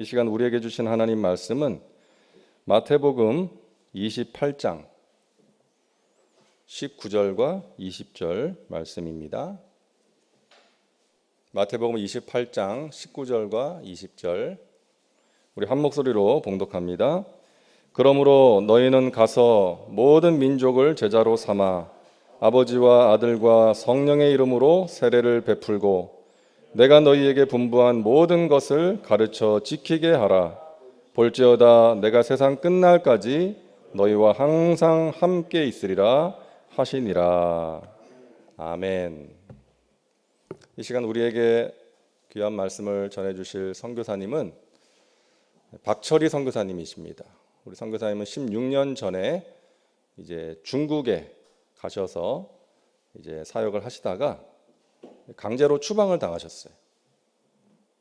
시간 우리에게 주신 하나님 말씀은 마태복음 28장 19절과 20절 말씀입니다. 마태복음 28장 19절과 20절 우리 한 목소리로 봉독합니다. 그러므로 너희는 가서 모든 민족을 제자로 삼아 아버지와 아들과 성령의 이름으로 세례를 베풀고 내가 너희에게 분부한 모든 것을 가르쳐 지키게 하라. 볼지어다 내가 세상 끝날까지 너희와 항상 함께 있으리라 하시니라. 아멘. 이 시간 우리에게 귀한 말씀을 전해주실 선교사님은 박철희 선교사님이십니다. 우리 선교사님은 16년 전에 이제 중국에 가셔서 이제 사역을 하시다가 강제로 추방을 당하셨어요.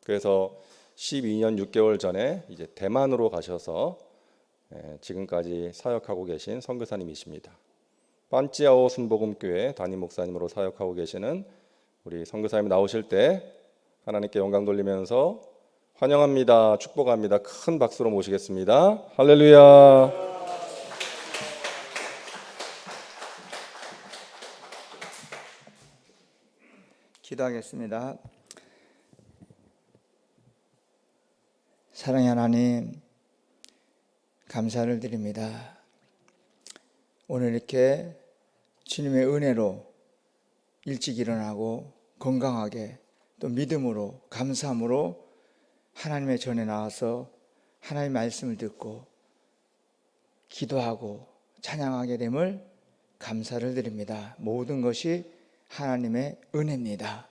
그래서 12년 6개월 전에 이제 대만으로 가셔서 지금까지 사역하고 계신 선교사님이십니다. 반찌아오 순복음교회 담임 목사님으로 사역하고 계시는 우리 선교사님 나오실 때 하나님께 영광 돌리면서 환영합니다, 축복합니다. 큰 박수로 모시겠습니다. 할렐루야. 기도하겠습니다. 사랑의 하나님, 감사를 드립니다. 오늘 이렇게 주님의 은혜로 일찍 일어나고 건강하게 또 믿음으로 감사함으로 하나님의 전에 나와서 하나님의 말씀을 듣고 기도하고 찬양하게 됨을 감사를 드립니다. 모든 것이 하나님의 은혜입니다.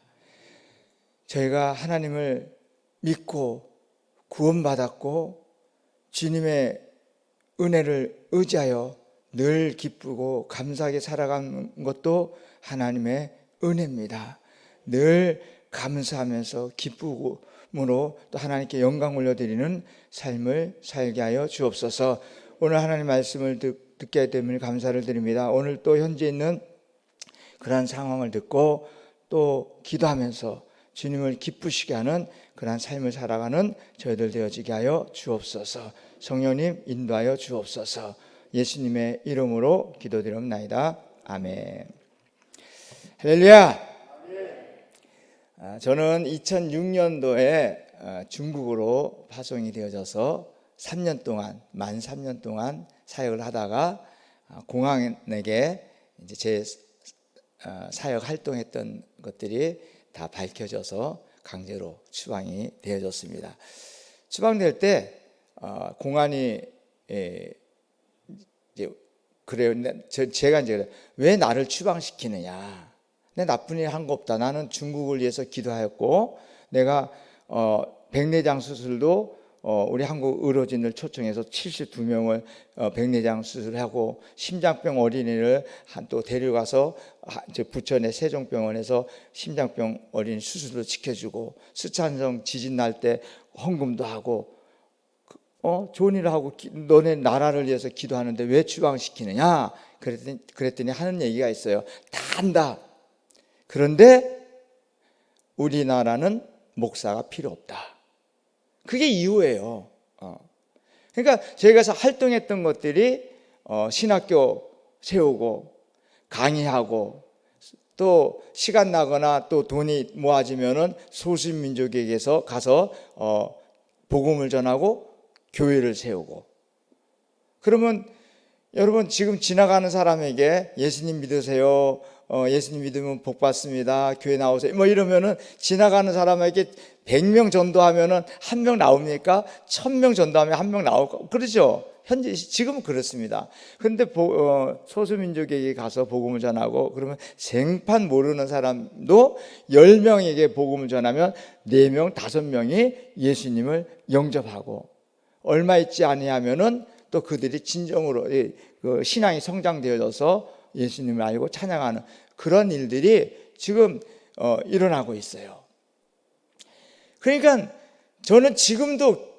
저희가 하나님을 믿고 구원받았고 주님의 은혜를 의지하여 늘 기쁘고 감사하게 살아가는 것도 하나님의 은혜입니다. 늘 감사하면서 기쁨으로 또 하나님께 영광 올려드리는 삶을 살게 하여 주옵소서. 오늘 하나님 말씀을 듣게 됨을 감사를 드립니다. 오늘 또 현재 있는 그러한 상황을 듣고 또 기도하면서 주님을 기쁘시게 하는 그러한 삶을 살아가는 저희들 되어지게 하여 주옵소서. 성령님 인도하여 주옵소서. 예수님의 이름으로 기도드립니다. 아멘. 할렐루야. 저는 2006년도에 중국으로 파송이 되어져서 3년 동안 만 3년 동안 사역을 하다가 공항에게 이제 제 사역 활동했던 것들이 다 밝혀져서 강제로 추방이 되어졌습니다. 추방될 때 공안이 이제 그래요. 제가 이제 왜 나를 추방시키느냐? 내 나쁜 일 한 거 없다. 나는 중국을 위해서 기도하였고 내가 백내장 수술도 우리 한국 의료진을 초청해서 72명을 백내장 수술하고 심장병 어린이를 또 데려가서 부천의 세종병원에서 심장병 어린이 수술도 지켜주고 스촨성 지진 날 때 헌금도 하고 좋은 일을 하고 너네 나라를 위해서 기도하는데 왜 추방시키느냐? 그랬더니 하는 얘기가 있어요. 다 안다. 그런데 우리나라는 목사가 필요 없다. 그게 이유예요. 그러니까 저희가 활동했던 것들이 신학교 세우고 강의하고 또 시간 나거나 또 돈이 모아지면은 소수민족에게서 가서 복음을 전하고 교회를 세우고. 그러면 여러분 지금 지나가는 사람에게 예수님 믿으세요. 예수님 믿으면 복 받습니다. 교회 나오세요. 뭐 이러면은 지나가는 사람에게 100명 전도하면은 한 명 나옵니까? 1000명 전도하면 한 명 나올까? 그렇죠. 현재 지금은 그렇습니다. 그런데 소수민족에게 가서 복음을 전하고 그러면 생판 모르는 사람도 10명에게 복음을 전하면 4명, 5명이 예수님을 영접하고 얼마 있지 아니하면은 또 그들이 진정으로 신앙이 성장되어져서 예수님을 알고 찬양하는 그런 일들이 지금 일어나고 있어요. 그러니까 저는 지금도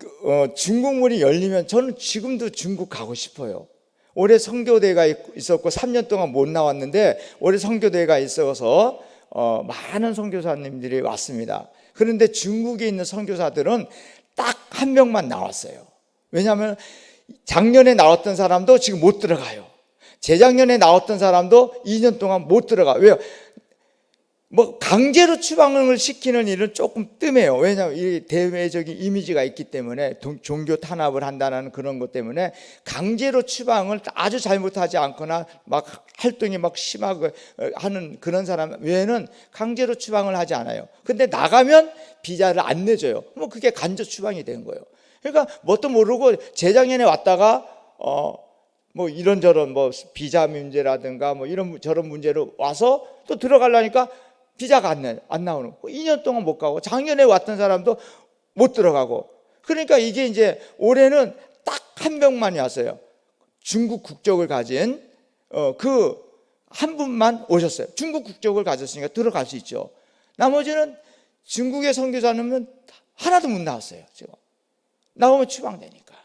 중국문이 열리면 저는 지금도 중국 가고 싶어요. 올해 선교대회가 있었고 3년 동안 못 나왔는데 올해 선교대회가 있어서 많은 선교사님들이 왔습니다. 그런데 중국에 있는 선교사들은 딱 한 명만 나왔어요. 왜냐하면 작년에 나왔던 사람도 지금 못 들어가요. 재작년에 나왔던 사람도 2년 동안 못 들어가. 왜요? 뭐 강제로 추방을 시키는 일은 조금 뜸해요. 왜냐하면 이 대외적인 이미지가 있기 때문에, 종교 탄압을 한다는 그런 것 때문에 강제로 추방을 아주 잘못하지 않거나 막 활동이 막 심하게 하는 그런 사람 외에는 강제로 추방을 하지 않아요. 근데 나가면 비자를 안 내줘요. 뭐 그게 간접 추방이 된 거예요. 그러니까 뭣도 모르고 재작년에 왔다가 뭐 이런저런 뭐 비자 문제라든가 뭐 이런 저런 문제로 와서 또 들어가려니까 비자가 안 나오는 거. 2년 동안 못 가고, 작년에 왔던 사람도 못 들어가고. 그러니까 이게 이제 올해는 딱 한 명만이 왔어요. 중국 국적을 가진 그 한 분만 오셨어요. 중국 국적을 가졌으니까 들어갈 수 있죠. 나머지는 중국의 선교사는 하나도 못 나왔어요. 지금 나오면 추방되니까.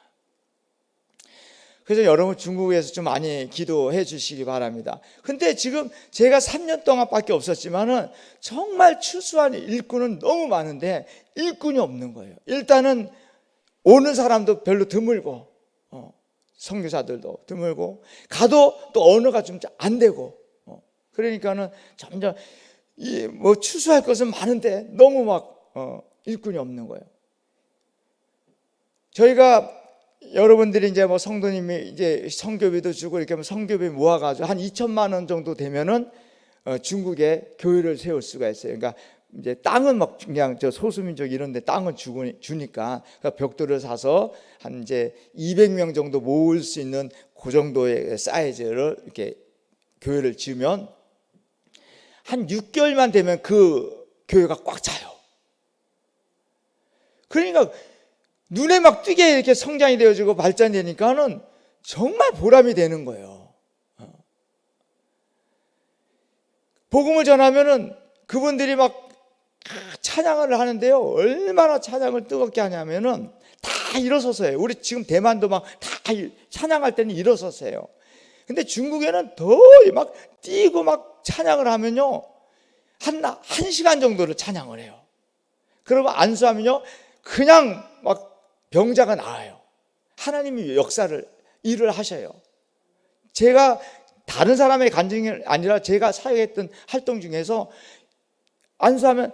그래서 여러분 중국에서 좀 많이 기도해 주시기 바랍니다. 근데 지금 제가 3년 동안밖에 없었지만은 정말 추수한 일꾼은 너무 많은데 일꾼이 없는 거예요. 일단은 오는 사람도 별로 드물고, 선교사들도 드물고, 가도 또 언어가 좀 안 되고, 그러니까는 점점 뭐 추수할 것은 많은데 너무 막 일꾼이 없는 거예요. 저희가 여러분들이 이제 뭐 성도님이 이제 성교비도 주고 이렇게 하면 성교비 모아가지고 한 2천만 원 정도 되면은 중국에 교회를 세울 수가 있어요. 그러니까 이제 땅은 막 그냥 저 소수민족 이런데 땅은 주니까 그러니까 벽돌을 사서 한 이제 200명 정도 모을 수 있는 그 정도의 사이즈를 이렇게 교회를 지으면 한 6개월만 되면 그 교회가 꽉 차요. 그러니까 눈에 막 띄게 이렇게 성장이 되어지고 발전되니까는 정말 보람이 되는 거예요. 복음을 전하면은 그분들이 막 찬양을 하는데요. 얼마나 찬양을 뜨겁게 하냐면은 다 일어서서 해요. 우리 지금 대만도 막 다 찬양할 때는 일어서서 해요. 근데 중국에는 더 막 뛰고 막 찬양을 하면요. 한 시간 정도를 찬양을 해요. 그러면 안수하면요. 그냥 막 병자가 나아요. 하나님이 일을 하셔요. 제가 다른 사람의 간증이 아니라 제가 사역했던 활동 중에서 안수하면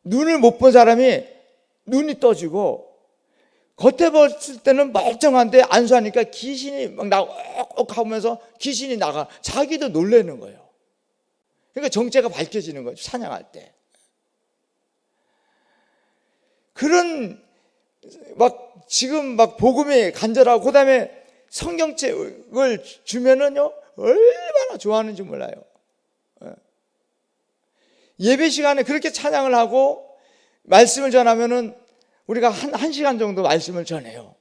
눈을 못 본 사람이 눈이 떠지고, 겉에 봤을 때는 멀쩡한데 안수하니까 귀신이 막 하면서 귀신이 나가, 자기도 놀라는 거예요. 그러니까 정체가 밝혀지는 거예요. 찬양할 때. 그런 막 지금 막 복음이 간절하고, 그다음에 성경책을 주면은요 얼마나 좋아하는지 몰라요. 예배 시간에 그렇게 찬양을 하고 말씀을 전하면은 우리가 한 시간 정도 말씀을 전해요.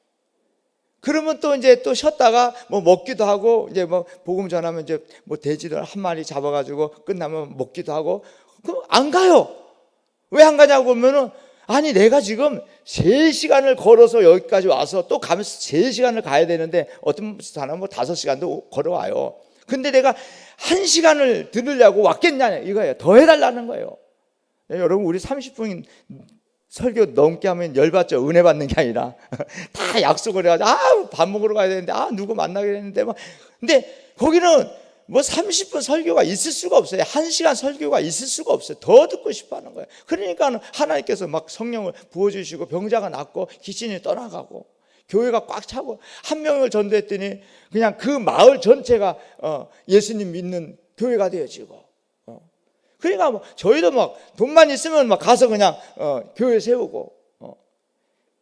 그러면 또 이제 또 쉬었다가 뭐 먹기도 하고, 이제 뭐 복음 전하면 이제 뭐 돼지를 한 마리 잡아가지고 끝나면 먹기도 하고. 그럼 안 가요. 왜 안 가냐고 보면은, 아니 내가 지금 3시간을 걸어서 여기까지 와서 또 가면서 3시간을 가야 되는데, 어떤 사람은 뭐 5시간도 걸어와요. 근데 내가 1시간을 들으려고 왔겠냐 이거예요. 더 해달라는 거예요. 여러분, 우리 30분 설교 넘게 하면 열받죠. 은혜 받는 게 아니라 다 약속을 해가지고 밥 먹으러 가야 되는데, 누구 만나게 되는데 막. 근데 거기는 뭐 30분 설교가 있을 수가 없어요. 1시간 설교가 있을 수가 없어요. 더 듣고 싶어 하는 거예요. 그러니까 하나님께서 막 성령을 부어주시고 병자가 낫고 귀신이 떠나가고 교회가 꽉 차고, 한 명을 전도했더니 그냥 그 마을 전체가 예수님 믿는 교회가 되어지고. 그러니까 뭐 저희도 막 돈만 있으면 막 가서 그냥 교회 세우고.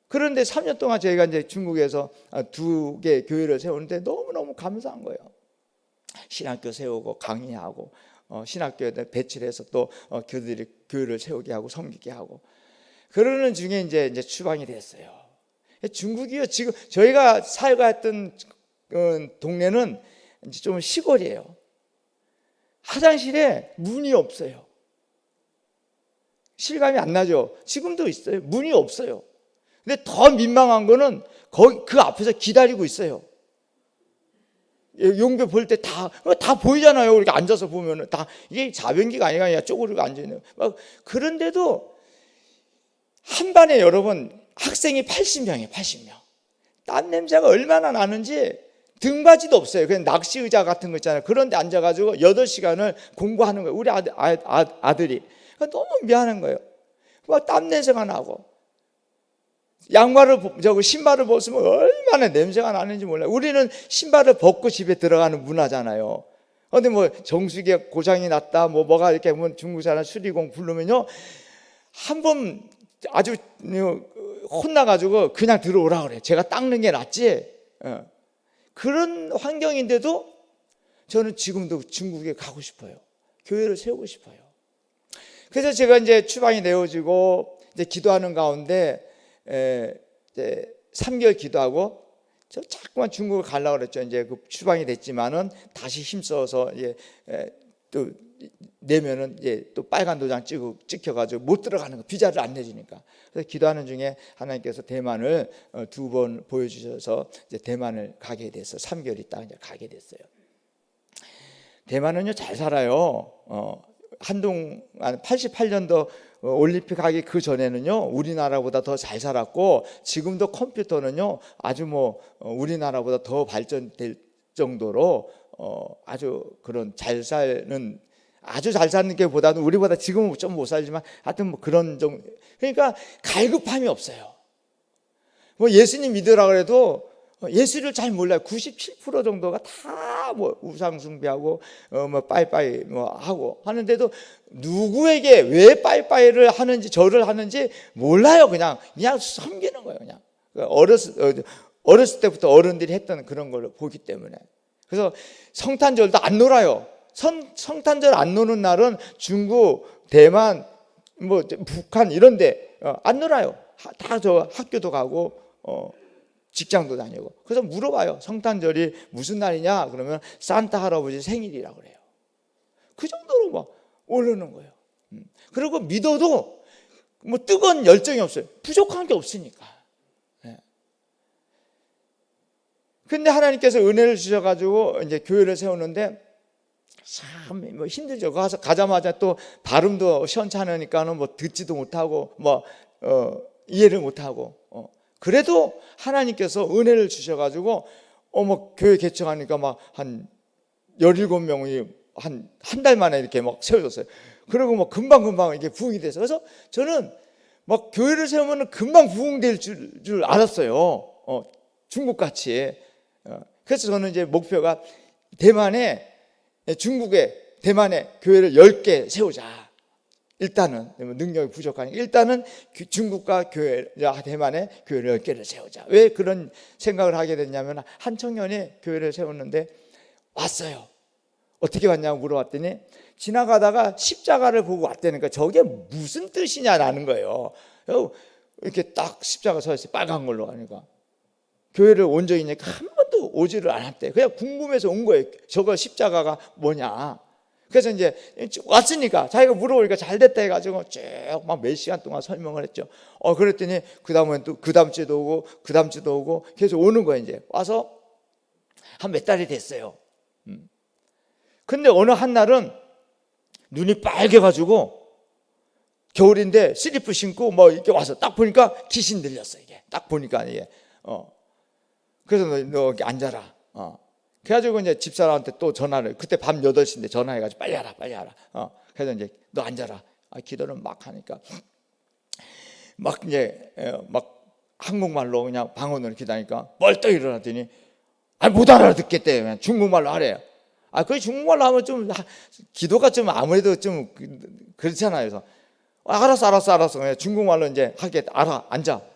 그런데 3년 동안 저희가 이제 중국에서 2개 교회를 세우는데 너무너무 감사한 거예요. 신학교 세우고 강의하고, 신학교에 배치를 해서 또 교들이 교회를 세우게 하고 섬기게 하고, 그러는 중에 이제 추방이 됐어요. 중국이요, 지금 저희가 살고했던 동네는 이제 좀 시골이에요. 화장실에 문이 없어요. 실감이 안 나죠? 지금도 있어요. 문이 없어요. 근데 더 민망한 거는 그 앞에서 기다리고 있어요. 용교 볼 때 다 보이잖아요. 이렇게 앉아서 보면은 다 이게 자변기가 아니라 그냥 쪼그리고 앉아 있는. 그런데도 한 반에 여러분 학생이 80명이에요. 80명. 땀 냄새가 얼마나 나는지 등받이도 없어요. 그냥 낚시 의자 같은 거 있잖아요. 그런 데 앉아가지고 8시간을 공부하는 거예요. 우리 아들이. 너무 미안한 거예요. 막 땀 냄새가 나고. 신발을 벗으면 얼마나 냄새가 나는지 몰라요. 우리는 신발을 벗고 집에 들어가는 문화잖아요. 근데 뭐 정수기에 고장이 났다, 뭐가 이렇게 뭐 중국사람 수리공 부르면요, 한 번 아주 혼나가지고 그냥 들어오라 그래. 제가 닦는 게 낫지. 그런 환경인데도 저는 지금도 중국에 가고 싶어요. 교회를 세우고 싶어요. 그래서 제가 이제 추방이 내어지고 이제 기도하는 가운데 이제 3개월 기도하고 저 자꾸만 중국을 가려고 그랬죠. 이제 그 추방이 됐지만은 다시 힘써서 이제 또 내면은 이제 또 빨간 도장 찍혀가지고 못 들어가는 거, 비자를 안 내주니까. 그래서 기도하는 중에 하나님께서 대만을 2번 보여주셔서 이제 대만을 가게 됐어요. 3개월 있다가 이제 가게 됐어요. 대만은요 잘 살아요. 한동안 88년도 올림픽 하기 그 전에는요 우리나라보다 더 잘 살았고, 지금도 컴퓨터는요 아주 우리나라보다 더 발전될 정도로 아주 그런 잘 사는 게 보다는 우리보다 지금은 좀 못 살지만 하여튼 그런 정도. 그러니까 갈급함이 없어요. 예수님 믿으라 그래도 예수를 잘 몰라요. 97% 정도가 다 우상 숭배하고 빠이빠이 하고 하는데도 누구에게 왜 빠이빠이를 하는지 절을 하는지 몰라요. 그냥 섬기는 거예요. 그냥 어렸을 때부터 어른들이 했던 그런 걸 보기 때문에. 그래서 성탄절도 안 놀아요. 성탄절 안 노는 날은 중국, 대만, 북한 이런데 안 놀아요. 다 저 학교도 가고 직장도 다니고. 그래서 물어봐요. 성탄절이 무슨 날이냐? 그러면 산타 할아버지 생일이라고 그래요. 그 정도로 오르는 거예요. 그리고 믿어도 뜨거운 열정이 없어요. 부족한 게 없으니까. 근데 하나님께서 은혜를 주셔가지고 이제 교회를 세우는데 참 힘들죠. 가자마자 또 발음도 시원찮으니까는 듣지도 못하고 이해를 못하고. 그래도 하나님께서 은혜를 주셔가지고 교회 개척하니까 한 17명이 한 달 만에 이렇게 세워졌어요. 그리고 금방 이게 부흥이 돼서. 그래서 저는 교회를 세우면 금방 부흥될 줄 알았어요. 중국같이. 그래서 저는 이제 목표가 중국에 대만에 교회를 10개 세우자. 일단은 능력이 부족하니까 일단은 중국과 대만에 교회를 10개를 세우자. 왜 그런 생각을 하게 됐냐면, 한 청년이 교회를 세웠는데 왔어요. 어떻게 왔냐고 물어봤더니 지나가다가 십자가를 보고 왔다니까. 저게 무슨 뜻이냐라는 거예요. 이렇게 딱 십자가 서 있어요. 빨간 걸로 하니까. 교회를 온 적이 있으니까 한 번도 오지를 않았대. 그냥 궁금해서 온 거예요. 저거 십자가가 뭐냐. 그래서 이제 왔으니까 자기가 물어보니까 잘 됐다 해가지고 쭉 몇 시간 동안 설명을 했죠. 그랬더니 그 다음엔 또 그 다음 주도 오고 그 다음 주도 오고 계속 오는 거예요. 이제 와서 한 몇 달이 됐어요. 근데 어느 한 날은 눈이 빨개가지고 겨울인데 슬리퍼 신고 이렇게 와서 딱 보니까 귀신 들렸어. 이게 딱 보니까 이게 그래서 너 여기 앉아라. 그래가지고 이제 집사람한테 또 전화를, 그때 밤 8시인데 전화해가지고 빨리 하라. 그래서 이제 너 앉아라. 기도를 막 하니까 이제 한국말로 그냥 방언으로 기도하니까 벌떡 일어나더니 못 알아듣겠대. 그냥 중국말로 하래요. 그 중국말로 하면 좀 기도가 좀 아무래도 좀 그렇잖아요. 그래서 알았어. 그냥 중국말로 이제 하겠다. 앉아.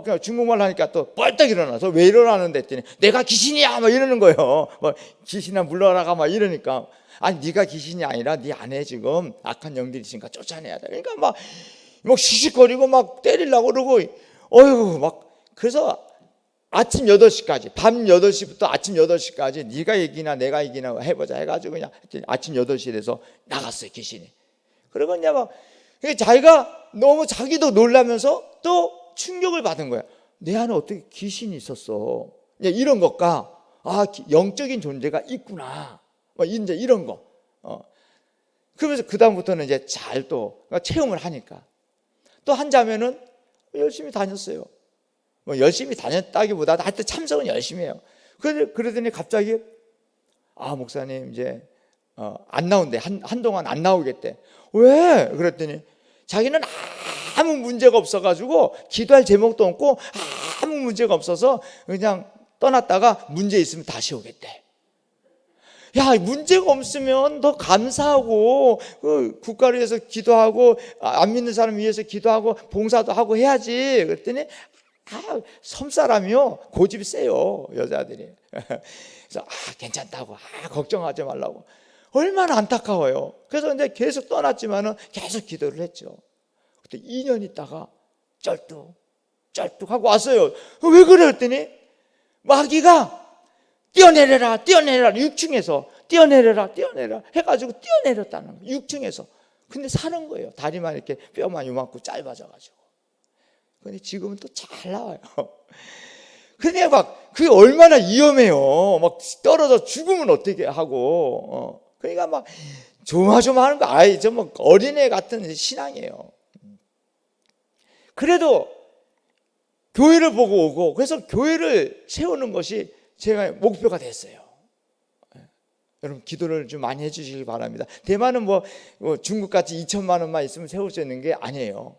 그냥 중국말로 하니까 또 벌떡 일어나서 왜 일어나는데 했더니 내가 귀신이야 이러는 거예요. 귀신아 물러나가 이러니까, 아니 네가 귀신이 아니라 네 안에 지금 악한 영들이 있으니까 쫓아내야 돼. 그러니까 막 씩씩거리고 때리려고 그러고 그래서 아침 8시까지, 밤 8시부터 아침 8시까지 네가 이기나 내가 이기나 해보자 해가지고 그냥 아침 8시에 돼서 나갔어요, 귀신이. 그리고 이제 자기가 너무 자기도 놀라면서 또 충격을 받은 거야. 내 안에 어떻게 귀신이 있었어. 이런 것과 영적인 존재가 있구나. 이제 이런 거. 그러면서 그 다음부터는 이제 잘 또 체험을 하니까. 또 한 자매는 열심히 다녔어요. 뭐 열심히 다녔다기보다 하여튼 참석은 열심히 해요. 그러더니 갑자기 목사님 이제 안 나온대. 한동안 안 나오겠대. 왜? 그랬더니 자기는 아무 문제가 없어가지고 기도할 제목도 없고 아무 문제가 없어서 그냥 떠났다가 문제 있으면 다시 오겠대. 야, 문제가 없으면 더 감사하고 국가를 위해서 기도하고 안 믿는 사람 위해서 기도하고 봉사도 하고 해야지. 그랬더니 섬사람이요, 고집이 세요, 여자들이. 그래서 괜찮다고, 걱정하지 말라고. 얼마나 안타까워요. 그래서 이제 계속 떠났지만은 계속 기도를 했죠. 그때 2년 있다가 쩔뚝 하고 왔어요. 왜 그래? 했더니 마귀가 뛰어내려라 6층에서 뛰어내려라 해가지고 뛰어내렸다는 거예요. 6층에서. 근데 사는 거예요. 다리만 이렇게 뼈만 요만큼 짧아져가지고. 근데 지금은 또 잘 나와요. 근데 막 그게 얼마나 위험해요. 막 떨어져 죽으면 어떻게 하고. 그러니까 막 조마조마하는 거. 뭐 어린애 같은 신앙이에요. 그래도 교회를 보고 오고, 그래서 교회를 세우는 것이 제가 목표가 됐어요. 여러분 기도를 좀 많이 해주시기 바랍니다. 대만은 뭐 중국같이 2천만 원만 있으면 세울 수 있는 게 아니에요.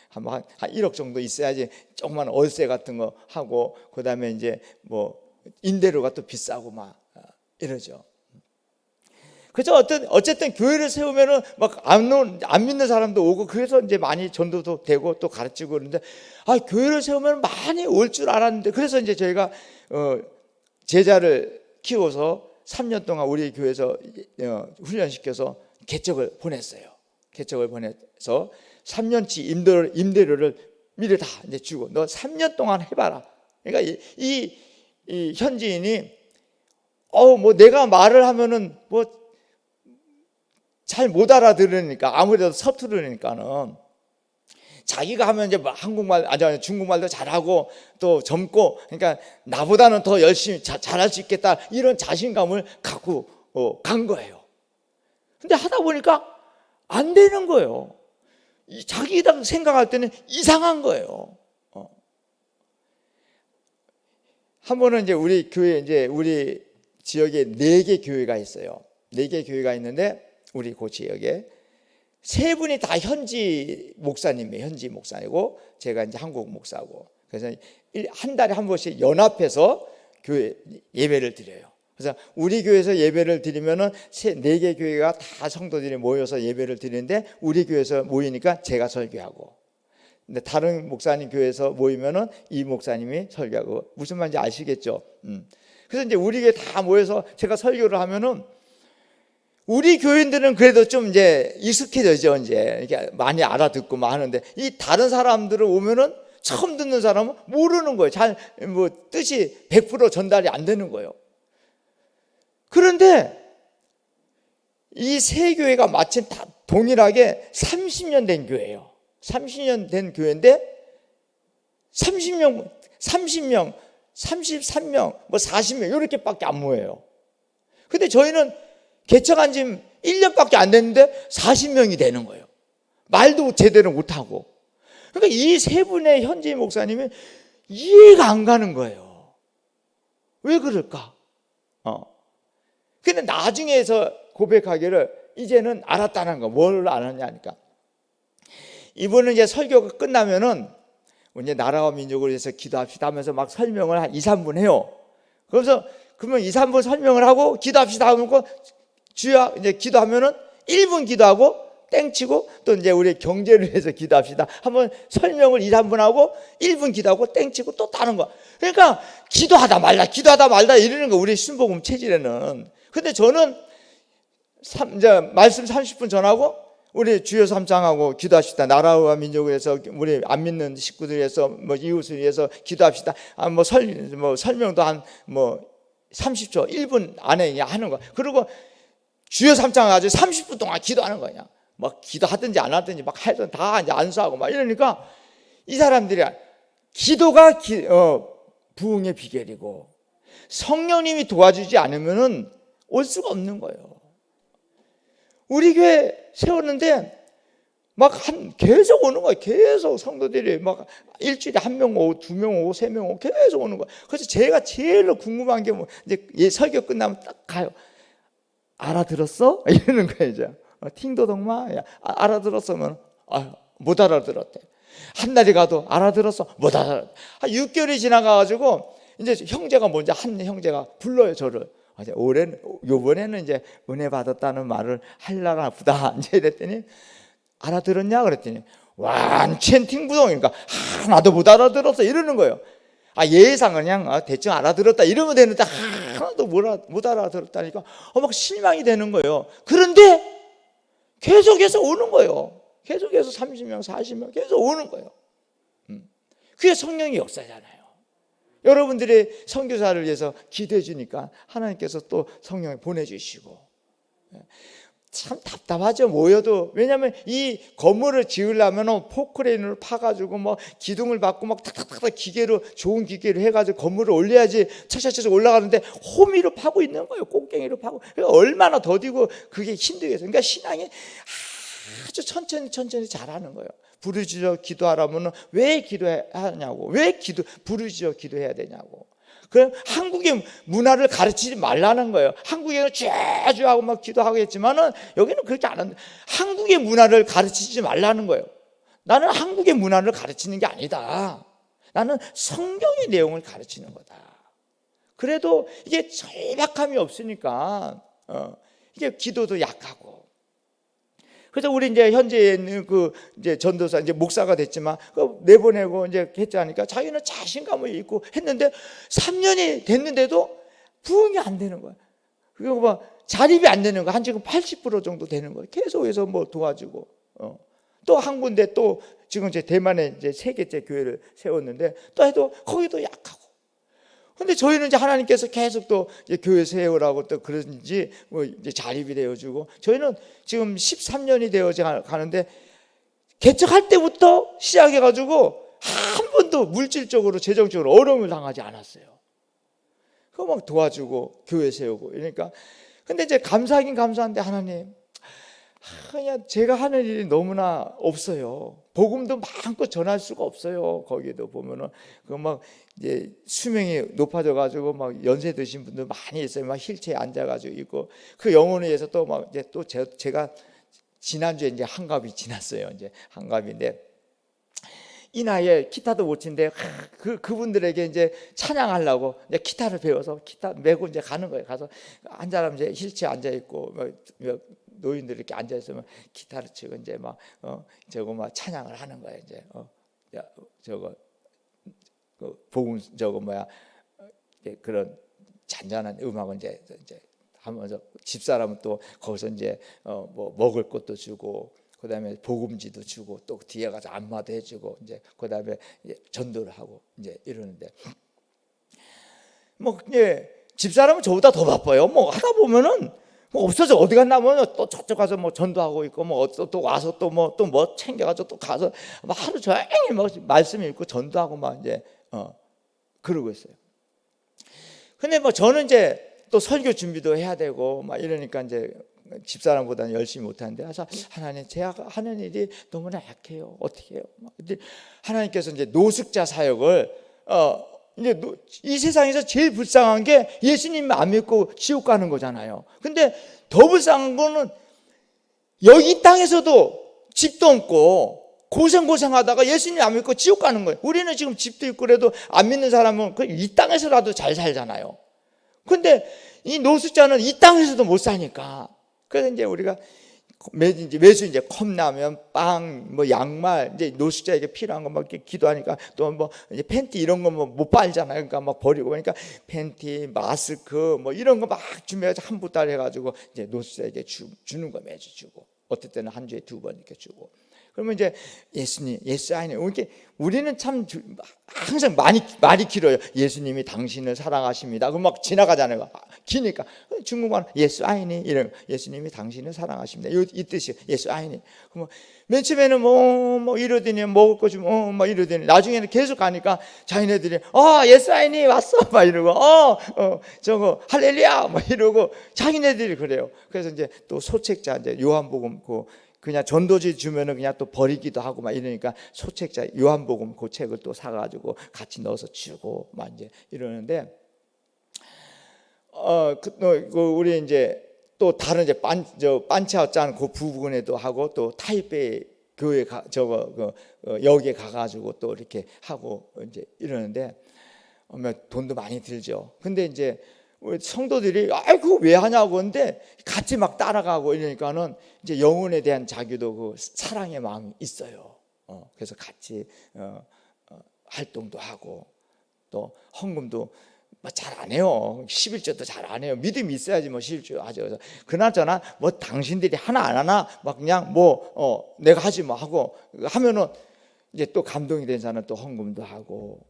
한 1억 정도 있어야지 조그만 월세 같은 거 하고, 그 다음에 이제 뭐 임대료가 또 비싸고 막 이러죠. 그래서 어쨌든 교회를 세우면은 막 안 믿는 사람도 오고, 그래서 이제 많이 전도도 되고 또 가르치고 그러는데, 교회를 세우면 많이 올 줄 알았는데, 그래서 이제 저희가 제자를 키워서 3년 동안 우리 교회에서 훈련시켜서 개척을 보냈어요. 개척을 보내서 3년치 임대료를 미리 다 이제 주고, 너 3년 동안 해봐라. 그러니까 이 현지인이 뭐 내가 말을 하면은 뭐 잘 못 알아들으니까, 아무래도 서투르니까는 자기가 하면 이제 한국말, 중국말도 잘하고 또 젊고, 그러니까 나보다는 더 열심히 잘할 수 있겠다, 이런 자신감을 갖고 간 거예요. 근데 하다 보니까 안 되는 거예요. 자기가 생각할 때는 이상한 거예요. 한 번은 이제 우리 교회, 이제 우리 지역에 4개 교회가 있어요. 4개 교회가 있는데, 우리 그 지역에 3분이 다 현지 목사님이에요. 현지 목사이고, 제가 이제 한국 목사고. 그래서 한 달에 한 번씩 연합해서 교회 예배를 드려요. 그래서 우리 교회에서 예배를 드리면은 4개 교회가 다 성도들이 모여서 예배를 드리는데, 우리 교회에서 모이니까 제가 설교하고, 근데 다른 목사님 교회에서 모이면은 이 목사님이 설교하고. 무슨 말인지 아시겠죠? 그래서 이제 우리 교회 다 모여서 제가 설교를 하면은, 우리 교인들은 그래도 좀 이제 익숙해져죠. 이제 이렇게 많이 알아듣고 막 하는데, 이 다른 사람들은 오면은 처음 듣는 사람은 모르는 거예요. 잘 뭐 뜻이 100% 전달이 안 되는 거예요. 그런데 이 3교회가 마침 다 동일하게 30년 된 교회예요. 30년 된 교회인데 30명, 33명, 뭐 40명 이렇게밖에 안 모여요. 근데 저희는 개척한 지 1년밖에 안 됐는데 40명이 되는 거예요. 말도 제대로 못하고. 그러니까 이 3분의 현지 목사님이 이해가 안 가는 거예요. 왜 그럴까? 근데 나중에서 고백하기를 이제는 알았다는 거. 뭘 알았냐니까, 이분은 이제 설교가 끝나면은 이제 나라와 민족을 위해서 기도합시다 하면서 막 설명을 한 2, 3분 해요. 그러면 2, 3분 설명을 하고 기도합시다 하고, 주여 이제 기도하면은 1분 기도하고 땡치고, 또 이제 우리 경제를 위해서 기도합시다 한번 설명을 2, 3분 하고 1분 기도하고 땡치고 또 다른 거. 그러니까 기도하다 말다 이러는 거, 우리 순복음 체질에는. 근데 저는 이제 말씀 30분 전하고 우리 주여 3장하고 기도합시다. 나라와 민족을 위해서, 우리 안 믿는 식구들 위해서, 뭐 이웃을 위해서 기도합시다. 뭐 설명도 한 30초, 1분 안에 하는 거. 그리고 주여 3장 가지고 30분 동안 기도하는 거냐. 막 기도하든지 안 하든지 막 해서 다 이제 안수하고 막 이러니까, 이 사람들이 기도가 부흥의 비결이고, 성령님이 도와주지 않으면은 올 수가 없는 거예요. 우리 교회 세웠는데 막 계속 오는 거예요. 계속 성도들이 막 일주일에 1명 오고 2명 오고 3명 오고 계속 오는 거예요. 그래서 제가 제일 궁금한 게 뭐 이제 설교 끝나면 딱 가요. 알아들었어? 이러는 거예요. 이제 팅도덕마 알아들었으면 못 알아들었대. 한 달이 가도 알아들었어? 못 알아들었대. 한 6개월이 지나가가지고 이제 형제가 먼저 한 형제가 불러요 저를. 요번에는 이제 은혜 받았다는 말을 하려나 보다. 이제 이랬더니 알아들었냐 그랬더니 완전 팅부동이니까 하나도 못 알아들었어 이러는 거예요. 예상 그냥 대충 알아들었다 이러면 되는데 하나도 못 알아들었다니까 막 실망이 되는 거예요. 그런데 계속해서 오는 거예요. 계속해서 30명 40명 계속 오는 거예요. 그게 성령의 역사잖아요. 여러분들이 선교사를 위해서 기도해 주니까 하나님께서 또 성령을 보내주시고. 참 답답하죠. 모여도. 왜냐하면 이 건물을 지으려면 포크레인을 파가지고 뭐 기둥을 받고 막 탁탁탁 기계로 좋은 기계로 해가지고 건물을 올려야지 차차차차 올라가는데 호미로 파고 있는 거예요. 꽃갱이로 파고. 그러니까 얼마나 더디고 그게 힘들겠어요. 그러니까 신앙이 아주 천천히 잘하는 거예요. 부르짖어 기도하라면 왜 기도하냐고. 왜 부르짖어 기도해야 되냐고. 그럼 한국의 문화를 가르치지 말라는 거예요. 한국에는 쥐쥐 하고 막 기도하겠지만은 여기는 그렇게 안 한다. 한국의 문화를 가르치지 말라는 거예요. 나는 한국의 문화를 가르치는 게 아니다. 나는 성경의 내용을 가르치는 거다. 그래도 이게 절박함이 없으니까 이게 기도도 약하고. 그래서 우리 이제 현재 있는 이제 전도사 이제 목사가 됐지만 내보내고 이제 했자니까 자기는 자신감을 잃고 했는데 3년이 됐는데도 부흥이 안 되는 거야. 그리고 막 자립이 안 되는 거야. 한 지금 80% 정도 되는 거야. 계속해서 뭐 도와주고 또 한 군데 또 지금 이제 대만에 이제 3개째 교회를 세웠는데 또 해도 거기도 약하고. 근데 저희는 이제 하나님께서 계속 또 이제 교회 세우라고 또 그런지 뭐 이제 자립이 되어주고 저희는 지금 13년이 되어 가는데 개척할 때부터 시작해가지고 한 번도 물질적으로 재정적으로 어려움을 당하지 않았어요. 그거 막 도와주고 교회 세우고 그러니까 근데 이제 감사하긴 감사한데 하나님 그냥 제가 하는 일이 너무나 없어요. 복음도 마음껏 전할 수가 없어요. 거기에도 보면은 그 막 이제 수명이 높아져 가지고 막 연세 드신 분들 많이 있어요. 막 휠체어에 앉아 가지고 있고 그 영혼을 위해서 또 막 이제 또 제가 지난주에 이제 한갑이 지났어요. 이제 한갑인데 이 나이에 기타도 못 치는데 그분들에게 이제 찬양하려고 이제 기타를 배워서 기타 메고 이제 가는 거예요. 가서 한 사람 이제 휠체어 앉아 있고 노인들 이렇게 앉아 있으면 기타를 치고 이제 막 저거 막 찬양을 하는 거예요. 이제 저거 복음 저거 그런 잔잔한 음악을 이제 하면서 집사람은 또 거기서 이제 뭐 먹을 것도 주고 그다음에 복음지도 주고 또 뒤에 가서 안마도 해주고 이제 그다음에 전도를 하고 이제 이러는데 뭐 집사람은 저보다 더 바빠요. 뭐 하다 보면은 뭐 없어져 어디 갔나면 또 저쪽 가서 뭐 전도하고 있고 뭐 또 와서 또 뭐 챙겨가지고 또 가서 막 하루 종일 뭐 말씀 읽고 전도하고 막 이제 그러고 있어요. 근데 뭐 저는 이제 또 설교 준비도 해야 되고 막 이러니까 이제 집사람보다는 열심히 못하는데 그래서 하나님 제가 하는 일이 너무나 약해요. 어떻게 해요? 근데 하나님께서 이제 노숙자 사역을 이제 이 세상에서 제일 불쌍한 게 예수님 안 믿고 지옥 가는 거잖아요. 근데 더 불쌍한 거는 여기 이 땅에서도 집도 없고 고생하다가 예수님 안 믿고 지옥 가는 거예요. 우리는 지금 집도 있고 그래도 안 믿는 사람은 이 땅에서라도 잘 살잖아요. 근데 이 노숙자는 이 땅에서도 못 사니까 그래서 이제 우리가 매주 이제 컵라면, 빵, 뭐 양말, 이제 노숙자에게 필요한 거 막 이렇게 기도하니까 또 뭐 이제 팬티 이런 거 뭐 못 빨잖아요. 그러니까 막 버리고 그러니까 팬티, 마스크 뭐 이런 거 막 준비해서 한 보따리 해가지고 이제 노숙자에게 주는 거 매주 주고 어떨 때는 한 주에 2번 이렇게 주고. 그러면 이제 예수님, 예수 아니에요. 이렇게 우리는 참 항상 말이 길어요. 예수님이 당신을 사랑하십니다. 그럼 막 지나가잖아요. 기니까 중국말 예수 아이니 이런 예수님이 당신을 사랑하십니다. 이 뜻이에요. 예수 아이니. 그럼 맨 처음에는 뭐 이러더니 먹을 거 좀 막 이러더니 나중에는 계속 가니까 자기네들이 예수 아이니 왔어 막 이러고 저거 할렐루야 막 이러고 자기네들이 그래요. 그래서 이제 또 소책자 이제 요한복음 그냥 전도지 주면은 그냥 또 버리기도 하고 막 이러니까 소책자 요한복음 그 책을 또 사가지고 같이 넣어서 주고 막 이제 이러는데 우리 이제 또 다른 이제 반차오짠 그 부분에도 하고 또 타이베이 교회 여기에 가가지고 또 이렇게 하고 이제 이러는데 돈도 많이 들죠. 근데 이제 우리 성도들이 그거 왜 하냐고 근데 같이 막 따라가고 이러니까는 이제 영혼에 대한 자기도 그 사랑의 마음이 있어요. 그래서 같이 활동도 하고 또 헌금도 잘 안 해요. 11조도 잘 안 해요. 믿음이 있어야지 뭐 11조 하죠. 그래서 그나저나 뭐 당신들이 하나 안 하나 막 그냥 내가 하지 뭐 하고 하면은 이제 또 감동이 된 사람은 또 헌금도 하고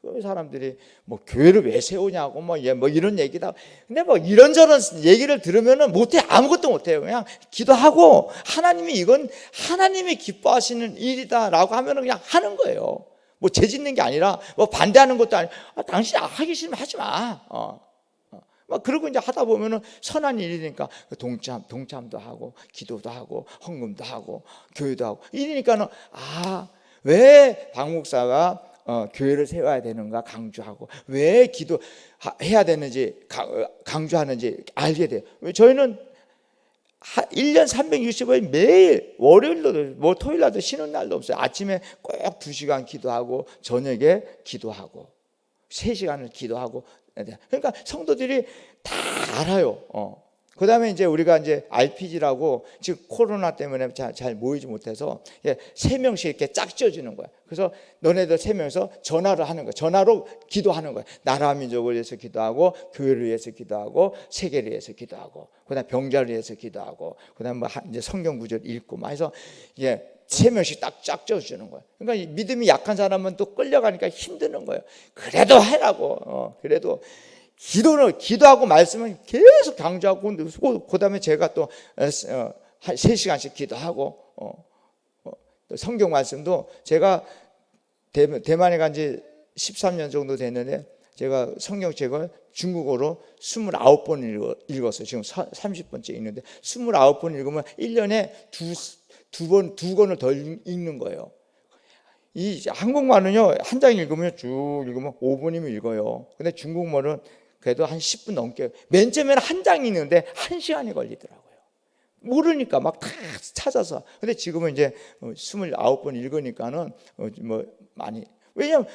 그 사람들이 뭐 교회를 왜 세우냐고 뭐 이런 얘기다. 근데 뭐 이런저런 얘기를 들으면은 못해. 아무것도 못해요. 그냥 기도하고 하나님이 이건 하나님이 기뻐하시는 일이다라고 하면은 그냥 하는 거예요. 뭐 죄짓는 게 아니라 뭐 반대하는 것도 아니고 당신 하기 싫으면 하지 마. 막 그러고 이제 하다 보면은 선한 일이니까 동참도 하고 기도도 하고 헌금도 하고 교회도 하고 이러니까는 왜 박 목사가 교회를 세워야 되는가 강조하고 왜 기도해야 되는지 강조하는지 알게 돼요. 저희는 1년 365일 매일 월요일도 뭐 토요일날도 쉬는 날도 없어요. 아침에 꼭 2시간 기도하고 저녁에 기도하고 3시간을 기도하고 그러니까 성도들이 다 알아요. 그 다음에 이제 우리가 이제 RPG라고 지금 코로나 때문에 잘 모이지 못해서 3명씩 이렇게 짝지어주는 거야. 그래서 너네들 3명이서 전화를 하는 거야. 전화로 기도하는 거야. 나라 민족을 위해서 기도하고 교회를 위해서 기도하고 세계를 위해서 기도하고 그다음 병자를 위해서 기도하고 그다음 뭐 이제 성경 구절 읽고 막 해서 3명씩 딱 짝지어주는 거야. 그러니까 믿음이 약한 사람은 또 끌려가니까 힘드는 거예요. 그래도 하라고. 그래도 기도하고 말씀은 계속 강조하고 그다음에 제가 또 3시간씩 기도하고 성경 말씀도 제가 대만에 간 지 13년 정도 됐는데 제가 성경책을 중국어로 29번 읽었어요. 지금 30번째 읽는데 29번 읽으면 1년에 두 권을 더 읽는 거예요. 이 한국말은요 한 장 읽으면 쭉 읽으면 5분이면 읽어요. 근데 중국말은 그래도 한 10분 넘게 맨 처음에는 한 장 읽는데 1시간이 걸리더라고요. 모르니까 막 다 찾아서. 근데 지금은 이제 29번 읽으니까는 뭐 많이 왜냐면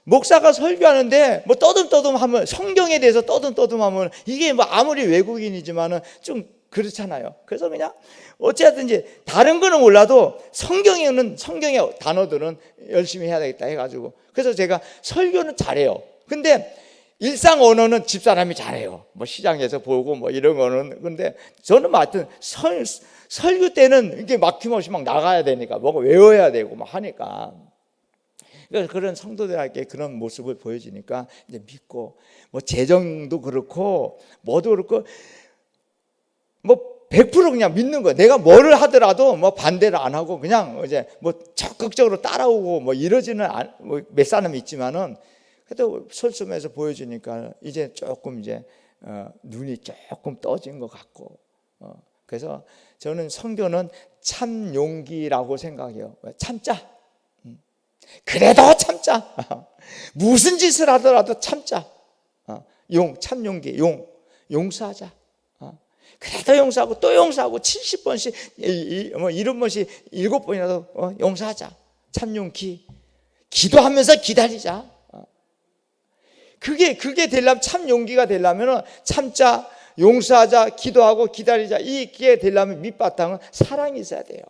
목사가 설교하는데 뭐 떠듬떠듬하면 성경에 대해서 떠듬떠듬하면 이게 뭐 아무리 외국인이지만은 좀 그렇잖아요. 그래서 그냥 어찌하든지 다른 거는 몰라도 성경의 단어들은 열심히 해야 되겠다 해가지고 그래서 제가 설교는 잘해요. 근데 일상 언어는 집사람이 잘해요. 뭐 시장에서 보고 뭐 이런 거는. 근데 저는 하여튼 설교 때는 이게 막힘없이 막 나가야 되니까 뭐가 외워야 되고 막 하니까. 그래서 그런 성도들에게 그런 모습을 보여주니까 이제 믿고 뭐 재정도 그렇고 뭐도 그렇고 뭐 100% 그냥 믿는 거예요. 내가 뭐를 하더라도 뭐 반대를 안 하고 그냥 이제 뭐 적극적으로 따라오고 뭐 이러지는 몇 사람이 있지만은 그래도 솔선해서 보여주니까 이제 조금 이제 눈이 조금 떠진 것 같고 그래서 저는 선교는 참 용기라고 생각해요. 참자. 그래도 참자. 무슨 짓을 하더라도 참자. 참 용기. 용서하자. 그래도 용서하고 또 용서하고 70번씩 70번씩 7번이라도 용서하자. 참 용기. 기도하면서 기다리자. 그게 되려면 참 용기가 되려면 참자, 용서하자, 기도하고 기다리자. 이게 되려면 밑바탕은 사랑이 있어야 돼요.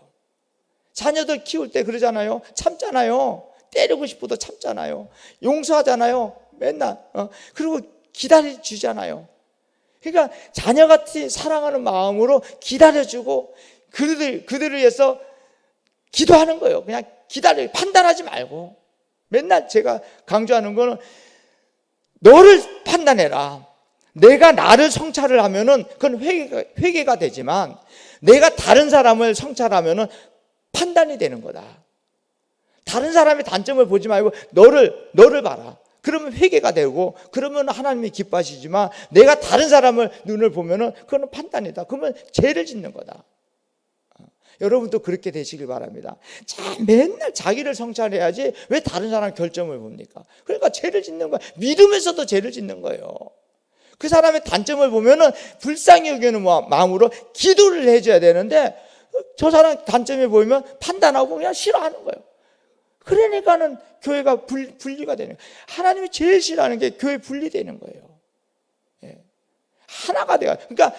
자녀들 키울 때 그러잖아요. 참잖아요. 때리고 싶어도 참잖아요. 용서하잖아요. 맨날. 그리고 기다려주잖아요. 그러니까 자녀같이 사랑하는 마음으로 기다려주고 그들을 위해서 기도하는 거예요. 그냥 판단하지 말고. 맨날 제가 강조하는 거는 너를 판단해라. 내가 나를 성찰을 하면은 그건 회개가 되지만 내가 다른 사람을 성찰하면은 판단이 되는 거다. 다른 사람의 단점을 보지 말고 너를 봐라. 그러면 회개가 되고 그러면 하나님이 기뻐하시지만 내가 다른 사람을 눈을 보면은 그건 판단이다. 그러면 죄를 짓는 거다. 여러분도 그렇게 되시길 바랍니다. 맨날 자기를 성찰해야지 왜 다른 사람 결점을 봅니까? 그러니까 죄를 짓는 거예요. 믿으면서도 죄를 짓는 거예요. 그 사람의 단점을 보면은 불쌍히 여기는 마음으로 기도를 해줘야 되는데 저 사람 단점이 보이면 판단하고 그냥 싫어하는 거예요. 그러니까는 교회가 분리가 되는 거예요. 하나님이 제일 싫어하는 게 교회 분리되는 거예요. 예. 하나가 돼요. 그러니까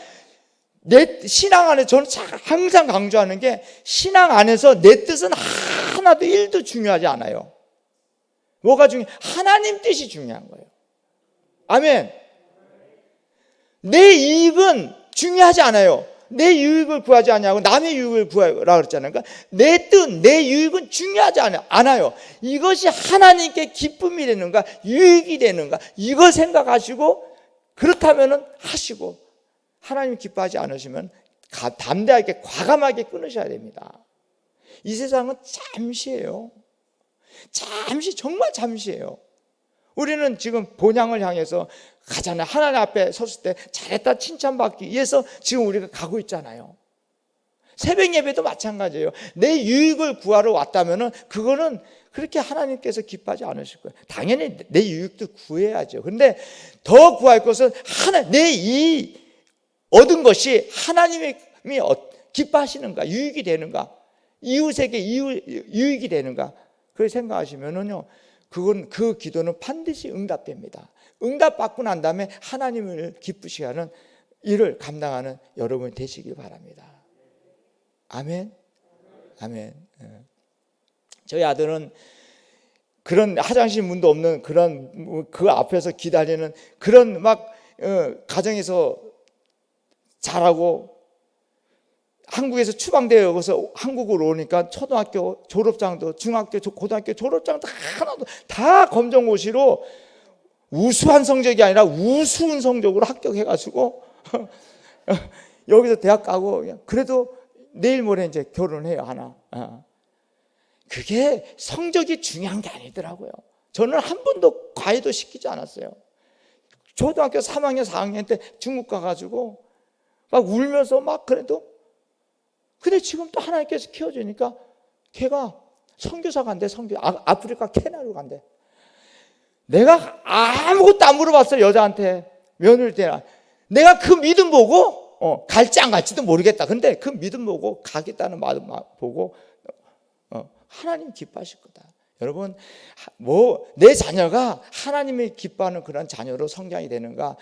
내 신앙 안에 저는 항상 강조하는 게 신앙 안에서 내 뜻은 하나도 1도 중요하지 않아요. 뭐가 중요해? 하나님 뜻이 중요한 거예요. 아멘. 내 이익은 중요하지 않아요. 내 유익을 구하지 않냐고 남의 유익을 구하라 그랬잖아요. 그러니까 내 뜻, 내 유익은 중요하지 않아요. 이것이 하나님께 기쁨이 되는가 유익이 되는가 이걸 생각하시고 그렇다면 하시고 하나님 기뻐하지 않으시면 담대하게 과감하게 끊으셔야 됩니다. 이 세상은 잠시예요. 잠시, 정말 잠시예요. 우리는 지금 본향을 향해서 가잖아요. 하나님 앞에 섰을 때 잘했다 칭찬받기 위해서 지금 우리가 가고 있잖아요. 새벽 예배도 마찬가지예요. 내 유익을 구하러 왔다면은 그거는 그렇게 하나님께서 기뻐하지 않으실 거예요. 당연히 내 유익도 구해야죠. 그런데 더 구할 것은 내 이 얻은 것이 하나님이 기뻐하시는가, 유익이 되는가, 이웃에게 유익이 되는가, 그렇게 생각하시면은요, 그 기도는 반드시 응답됩니다. 응답받고 난 다음에 하나님을 기쁘시게 하는 일을 감당하는 여러분이 되시길 바랍니다. 아멘. 아멘. 저희 아들은 그런 화장실 문도 없는 그런 그 앞에서 기다리는 그런 가정에서 자라고 한국에서 추방되어 여기서 한국으로 오니까 초등학교 졸업장도 중학교 고등학교 졸업장도 하나도 다 검정고시로 우수한 성적이 아니라 우스운 성적으로 합격해가지고 여기서 대학 가고 그래도 내일 모레 이제 결혼해요 하나. 그게 성적이 중요한 게 아니더라고요. 저는 한 번도 과외도 시키지 않았어요. 초등학교 3학년 4학년 때 중국 가가지고 막 울면서 막 그래도 근데 지금 또 하나님께서 키워주니까 걔가 선교사 간대. 아프리카 케냐로 간대. 내가 아무것도 안 물어봤어요. 여자한테 며느리 때나 내가 그 믿음 보고 갈지 안 갈지도 모르겠다. 근데 그 믿음 보고 가겠다는 마음 보고 하나님 기뻐하실 거다. 여러분 내 자녀가 하나님이 기뻐하는 그런 자녀로 성장이 되는가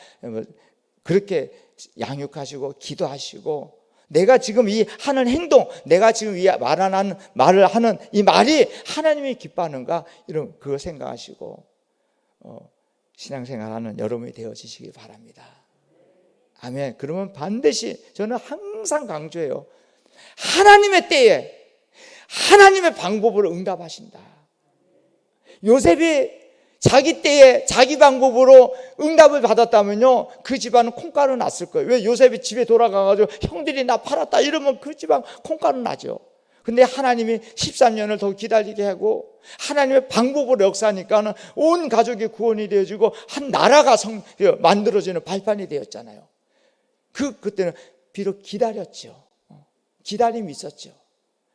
그렇게 양육하시고 기도하시고 내가 지금 이 하는 행동, 내가 지금 이 말을 하는 이 말이 하나님이 기뻐하는가 이런 그거 생각하시고 신앙생활하는 여러분이 되어지시기 바랍니다. 아멘. 그러면 반드시 저는 항상 강조해요. 하나님의 때에 하나님의 방법으로 응답하신다. 요셉이 자기 때에 자기 방법으로 응답을 받았다면요 그 집안은 콩가루 났을 거예요. 왜? 요셉이 집에 돌아가가지고 형들이 나 팔았다 이러면 그 집안 콩가루 나죠. 근데 하나님이 13년을 더 기다리게 하고 하나님의 방법으로 역사하니까는 온 가족이 구원이 되어지고 한 나라가 만들어지는 발판이 되었잖아요. 그때는 비록 기다렸죠. 기다림이 있었죠.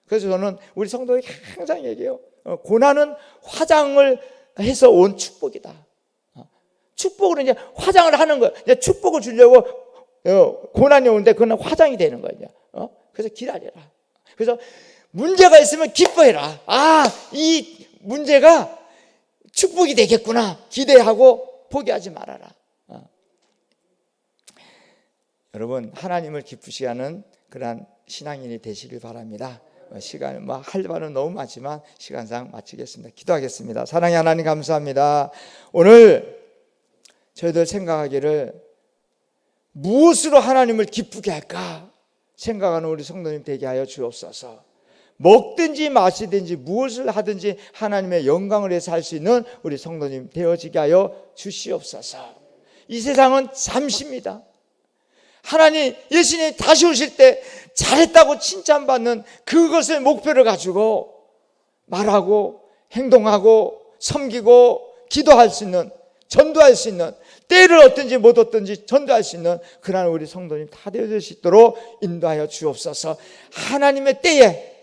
그래서 저는 우리 성도에게 항상 얘기해요. 고난은 화장을 해서 온 축복이다. 축복으로 이제 화장을 하는 거예요. 이제 축복을 주려고 고난이 오는데 그건 화장이 되는 거예요. 그래서 기다려라. 그래서 문제가 있으면 기뻐해라. 이 문제가 축복이 되겠구나. 기대하고 포기하지 말아라. 여러분 하나님을 기쁘시게 하는 그러한 신앙인이 되시길 바랍니다. 시간 할 말은 너무 많지만 시간상 마치겠습니다. 기도하겠습니다. 사랑의 하나님 감사합니다. 오늘 저희들 생각하기를 무엇으로 하나님을 기쁘게 할까 생각하는 우리 성도님 되게 하여 주옵소서. 먹든지 마시든지 무엇을 하든지 하나님의 영광을 위해서 할 수 있는 우리 성도님 되어지게 하여 주시옵소서. 이 세상은 잠시입니다. 하나님 예수님이 다시 오실 때 잘했다고 칭찬받는 그것을 목표를 가지고 말하고 행동하고 섬기고 기도할 수 있는 전도할 수 있는 때를 얻든지 못 얻든지 전도할 수 있는 그러한 우리 성도님 다 되어질 수 있도록 인도하여 주옵소서. 하나님의 때에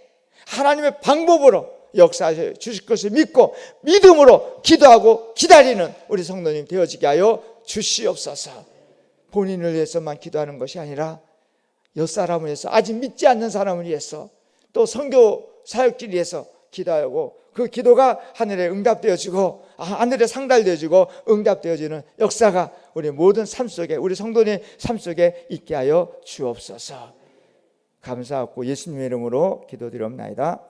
하나님의 방법으로 역사하여 주실 것을 믿고 믿음으로 기도하고 기다리는 우리 성도님 되어지게 하여 주시옵소서. 본인을 위해서만 기도하는 것이 아니라 옆사람을 위해서, 아직 믿지 않는 사람을 위해서, 또 선교 사역길 위해서 기도하고 그 기도가 하늘에 응답되어지고 하늘에 상달되어지고 응답되어지는 역사가 우리 모든 삶 속에, 우리 성도님 삶 속에 있게 하여 주옵소서. 감사하고 예수님의 이름으로 기도드리옵나이다.